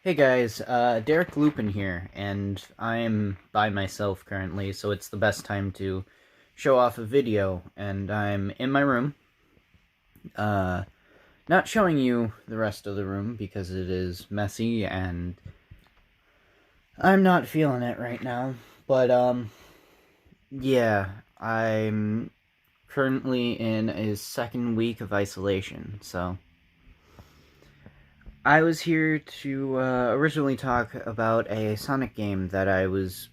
Hey guys, Derek Lupin here, and I'm by myself currently, so it's the best time to show off a video, and I'm in my room, uh, not showing you the rest of the room because it is messy and I'm not feeling it right now, but, yeah, I'm currently in a second week of isolation, so I was here to originally talk about a Sonic game that I was,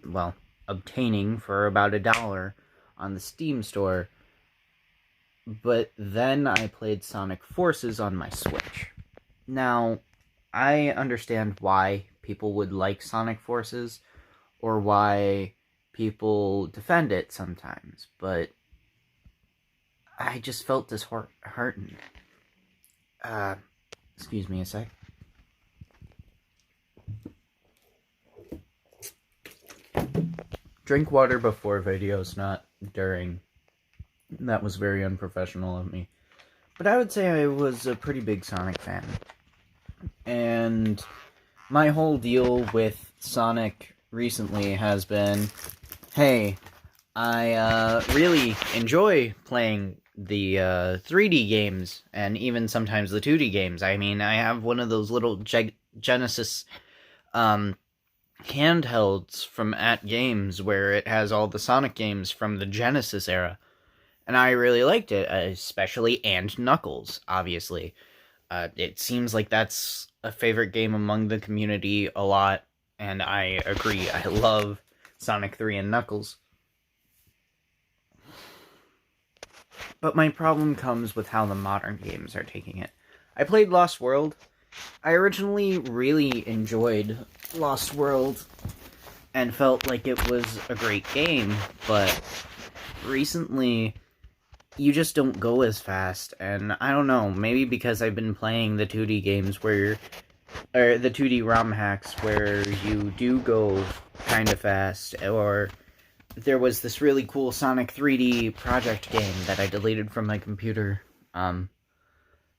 well, obtaining for about $1 on the Steam store, but then I played Sonic Forces on my Switch. Now, I understand why people would like Sonic Forces, or why people defend it sometimes, but I just felt disheartened. Excuse me a sec. Drink water before videos, not during. That was very unprofessional of me. But I would say I was a pretty big Sonic fan. And my whole deal with Sonic recently has been, hey, I really enjoy playing the 3D games, and even sometimes the 2D games. I mean, I have one of those little Genesis handhelds from At Games where it has all the Sonic games from the Genesis era. And I really liked it, especially and Knuckles, obviously. It seems like that's a favorite game among the community a lot, and I agree. I love Sonic 3 and Knuckles. But my problem comes with how the modern games are taking it. I played Lost World. I originally really enjoyed Lost World and felt like it was a great game, but recently you just don't go as fast, and I don't know, maybe because I've been playing the 2D games or the 2D ROM hacks where you do go kind of fast, or there was this really cool Sonic 3D project game that I deleted from my computer, that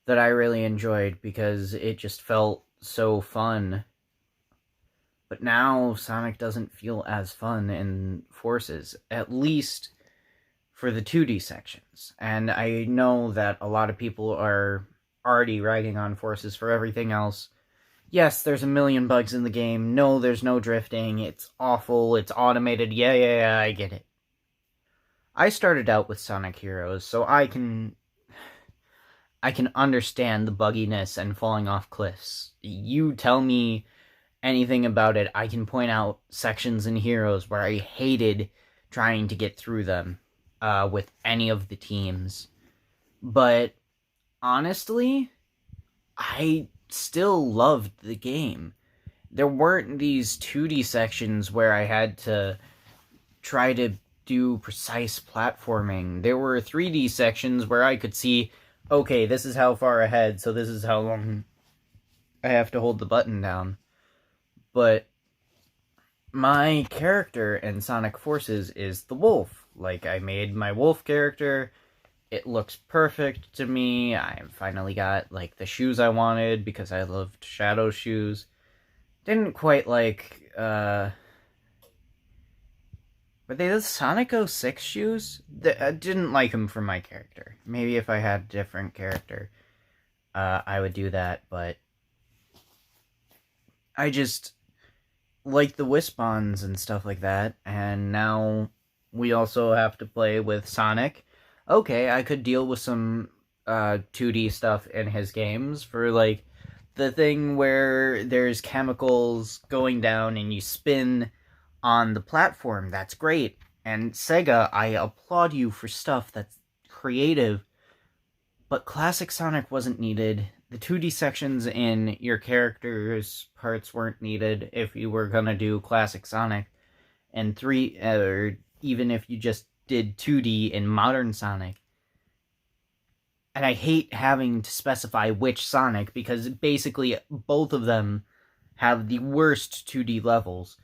I really enjoyed because it just felt so fun. But now Sonic doesn't feel as fun in Forces, at least for the 2D sections. And I know that a lot of people are already ragging on Forces for everything else. Yes, there's a million bugs in the game. No, there's no drifting. It's awful. It's automated. Yeah, I get it. I started out with Sonic Heroes, so I can understand the bugginess and falling off cliffs. You tell me anything about it, I can point out sections in Heroes where I hated trying to get through them with any of the teams. But honestly, I still loved the game. There weren't these 2D sections where I had to try to do precise platforming. There were 3D sections where I could see, okay, this is how far ahead, so this is how long I have to hold the button down. But my character in Sonic Forces is the wolf. Like, I made my wolf character. It looks perfect to me. I finally got, like, the shoes I wanted because I loved Shadow shoes. Didn't quite like, were they the Sonic 06 shoes? I didn't like them for my character. Maybe if I had a different character, I would do that, but I just like the Wispons and stuff like that, and now we also have to play with Sonic. Okay, I could deal with some 2D stuff in his games for, like, the thing where there's chemicals going down and you spin on the platform. That's great. And Sega, I applaud you for stuff that's creative, but classic Sonic wasn't needed. The 2D sections in your character's parts weren't needed if you were gonna do classic Sonic. And or even if you just did 2D in modern Sonic. And I hate having to specify which Sonic, because basically both of them have the worst 2D levels.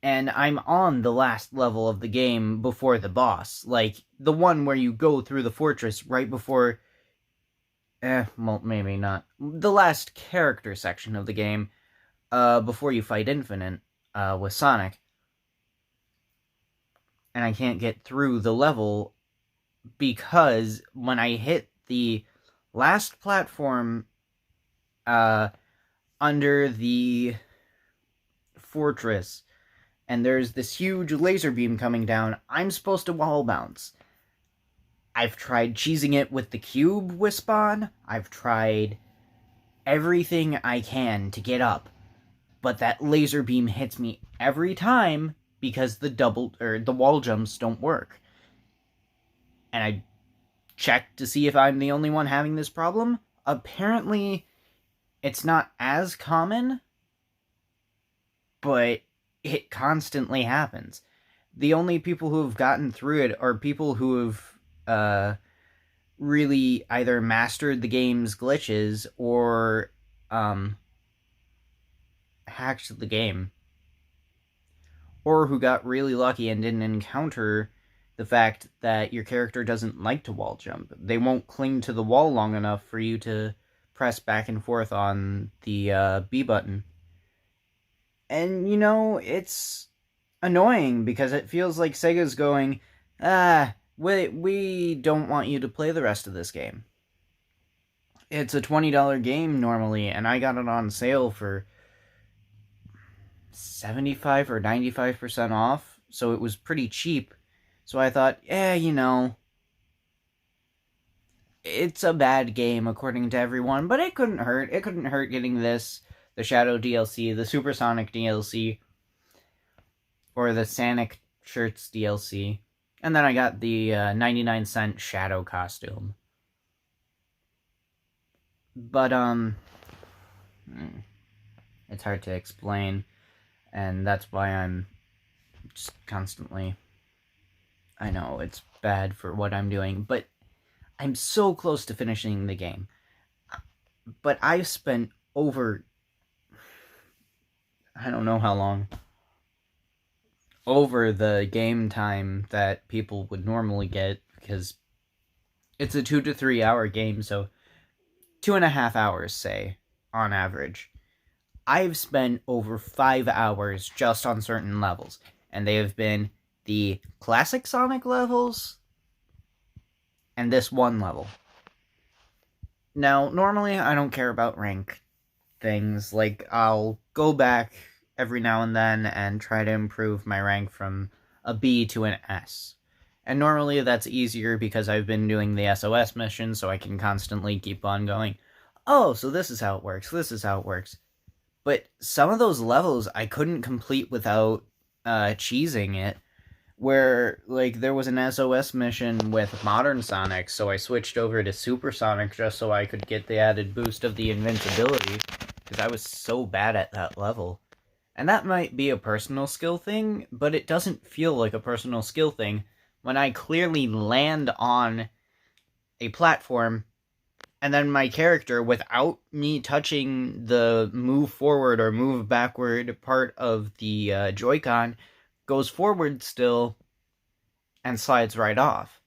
And I'm on the last level of the game before the boss. Like, the one where you go through the fortress right before Well, maybe not. The last character section of the game, before you fight Infinite, with Sonic. And I can't get through the level because when I hit the last platform, under the fortress, and there's this huge laser beam coming down, I'm supposed to wall bounce. I've tried cheesing it with the cube Wisp-On. I've tried everything I can to get up, but that laser beam hits me every time because the wall jumps don't work. And I checked to see if I'm the only one having this problem. Apparently, it's not as common, but it constantly happens. The only people who have gotten through it are people who have really either mastered the game's glitches or hacked the game, or who got really lucky and didn't encounter the fact that your character doesn't like to wall jump. They won't cling to the wall long enough for you to press back and forth on the B button. And, it's annoying because it feels like Sega's going, we don't want you to play the rest of this game. It's a $20 game normally, and I got it on sale for 75 or 95% off, so it was pretty cheap. So I thought, it's a bad game according to everyone, but it couldn't hurt. It couldn't hurt getting this, the Shadow DLC, the Supersonic DLC, or the Sonic Shirts DLC. And then I got the 99-cent Shadow costume. But, it's hard to explain, and that's why I'm just constantly... I know, it's bad for what I'm doing, but I'm so close to finishing the game. But I've spent over... I don't know how long. Over the game time that people would normally get, because it's a 2 to 3 hour game, so 2.5 hours, say, on average. I've spent over 5 hours just on certain levels, and they have been the classic Sonic levels and this one level. Now, normally I don't care about rank things. Like, I'll go back every now and then and try to improve my rank from a B to an S. And normally that's easier because I've been doing the SOS mission, so I can constantly keep on going, oh, so this is how it works, this is how it works. But some of those levels I couldn't complete without cheesing it, where, like, there was an SOS mission with Modern Sonic, so I switched over to Super Sonic just so I could get the added boost of the invincibility, because I was so bad at that level. And that might be a personal skill thing, but it doesn't feel like a personal skill thing when I clearly land on a platform, and then my character, without me touching the move forward or move backward part of the Joy-Con, goes forward still and slides right off.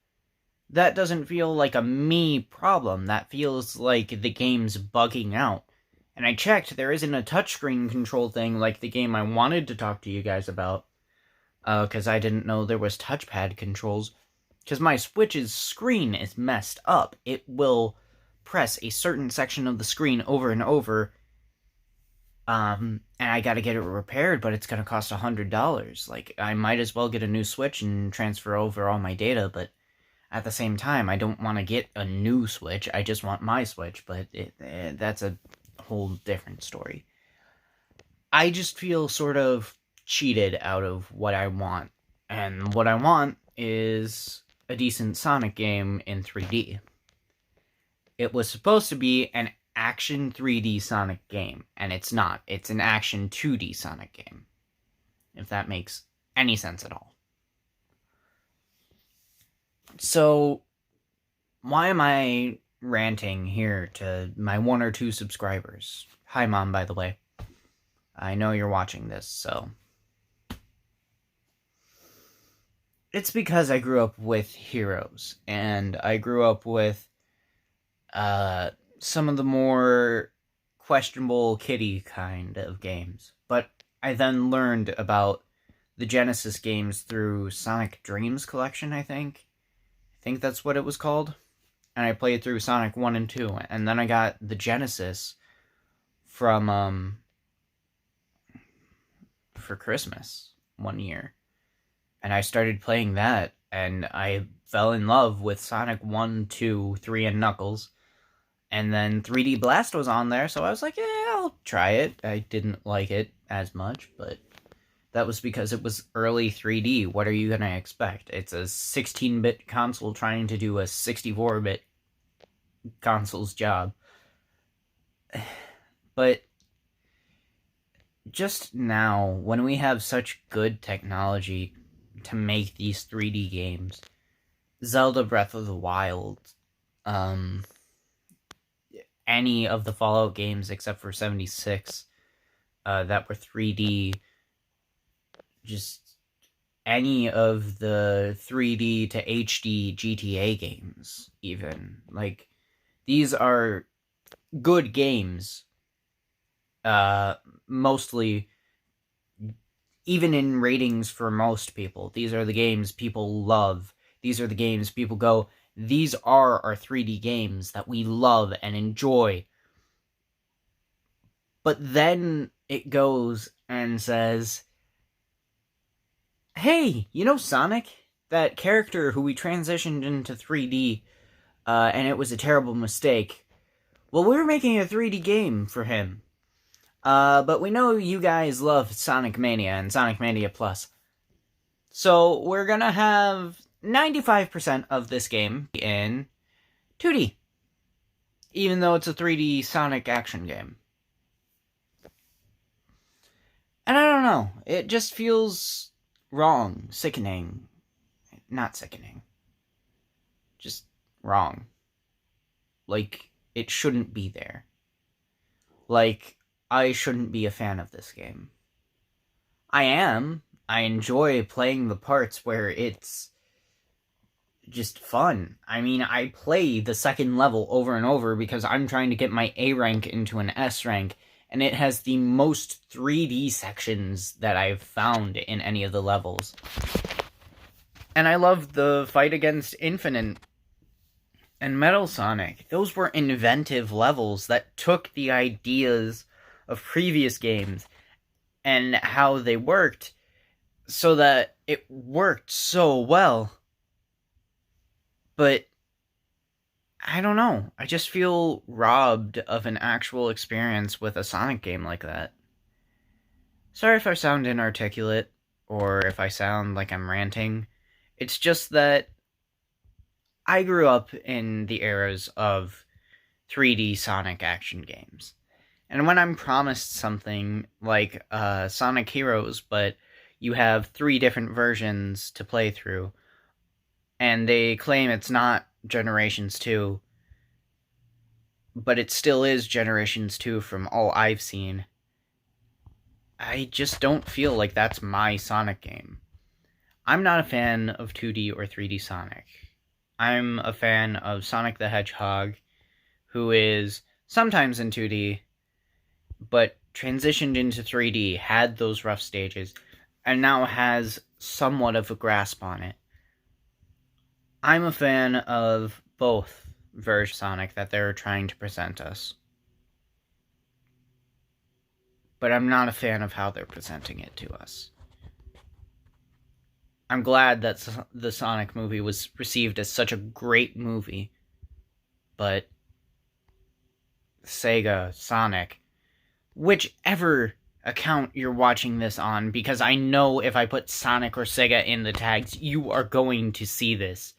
That doesn't feel like a me problem. That feels like the game's bugging out. And I checked, there isn't a touchscreen control thing like the game I wanted to talk to you guys about, because I didn't know there was touchpad controls. Because my Switch's screen is messed up. It will press a certain section of the screen over and over, and I gotta get it repaired, but it's gonna cost $100. Like, I might as well get a new Switch and transfer over all my data, but at the same time, I don't want to get a new Switch, I just want my Switch, but that's a whole different story. I just feel sort of cheated out of what I want, and what I want is a decent Sonic game in 3D. It was supposed to be an action 3D Sonic game, and it's not. It's an action 2D Sonic game, if that makes any sense at all. So, why am I ranting here to my 1 or 2 subscribers? Hi, Mom, by the way. I know you're watching this, so... It's because I grew up with heroes, and I grew up with some of the more questionable kiddie kind of games. But I then learned about the Genesis games through Sonic Dreams Collection, I think. I think that's what it was called. And I played through Sonic 1 and 2. And then I got the Genesis from, for Christmas one year. And I started playing that, and I fell in love with Sonic 1, 2, 3, and Knuckles. And then 3D Blast was on there, so I was like, yeah, I'll try it. I didn't like it as much, but that was because it was early 3D. What are you going to expect? It's a 16-bit console trying to do a 64-bit console's job. But just now, when we have such good technology to make these 3D games, Zelda Breath of the Wild, any of the Fallout games except for 76 that were 3D, just any of the 3D to HD GTA games, even. Like, these are good games, mostly, even in ratings for most people. These are the games people love. These are the games people go, these are our 3D games that we love and enjoy. But then it goes and says, hey, you know Sonic? That character who we transitioned into 3D, and it was a terrible mistake. Well, we're making a 3D game for him. But we know you guys love Sonic Mania and Sonic Mania Plus. So we're gonna have 95% of this game in 2D. Even though it's a 3D Sonic action game. And I don't know, it just feels wrong, sickening. Not sickening. Just wrong. Like, it shouldn't be there. Like, I shouldn't be a fan of this game. I am. I enjoy playing the parts where it's just fun. I mean, I play the second level over and over because I'm trying to get my A rank into an S rank, and it has the most 3D sections that I've found in any of the levels. And I love the fight against Infinite and Metal Sonic. Those were inventive levels that took the ideas of previous games and how they worked so that it worked so well. But I don't know. I just feel robbed of an actual experience with a Sonic game like that. Sorry if I sound inarticulate or if I sound like I'm ranting. It's just that I grew up in the eras of 3D Sonic action games. And when I'm promised something like Sonic Heroes, but you have 3 different versions to play through, and they claim it's not Generations 2, but it still is Generations 2 from all I've seen, I just don't feel like that's my Sonic game. I'm not a fan of 2D or 3D Sonic. I'm a fan of Sonic the Hedgehog, who is sometimes in 2D, but transitioned into 3D, had those rough stages, and now has somewhat of a grasp on it. I'm a fan of both versions of Sonic that they're trying to present us. But I'm not a fan of how they're presenting it to us. I'm glad that the Sonic movie was received as such a great movie, but Sega, Sonic, whichever account you're watching this on, because I know if I put Sonic or Sega in the tags, you are going to see this.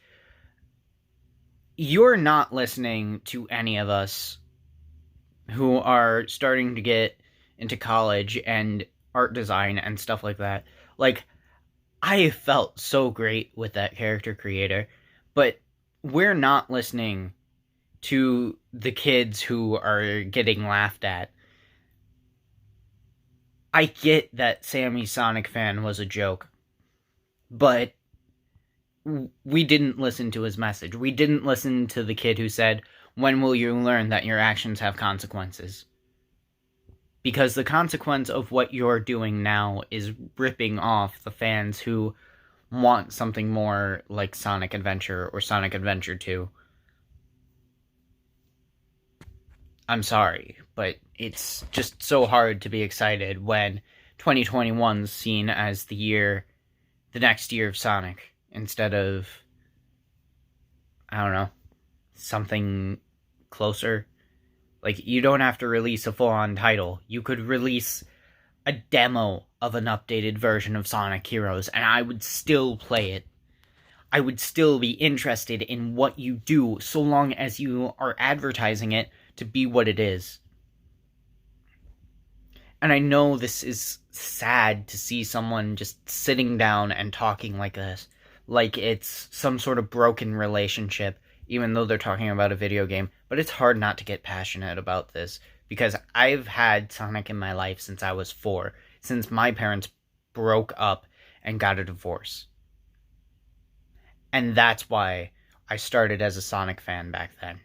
You're not listening to any of us who are starting to get into college and art design and stuff like that. Like, I felt so great with that character creator, but we're not listening to the kids who are getting laughed at. I get that Sammy Sonic fan was a joke, but we didn't listen to his message. We didn't listen to the kid who said, When will you learn that your actions have consequences? Because the consequence of what you're doing now is ripping off the fans who want something more like Sonic Adventure or Sonic Adventure 2. I'm sorry, but it's just so hard to be excited when 2021's seen as the next year of Sonic, instead of, I don't know, something closer. Like, you don't have to release a full-on title. You could release a demo of an updated version of Sonic Heroes, and I would still play it. I would still be interested in what you do, so long as you are advertising it to be what it is. And I know this is sad to see someone just sitting down and talking like this, like it's some sort of broken relationship, even though they're talking about a video game. But it's hard not to get passionate about this, because I've had Sonic in my life since I was 4, since my parents broke up and got a divorce. And that's why I started as a Sonic fan back then.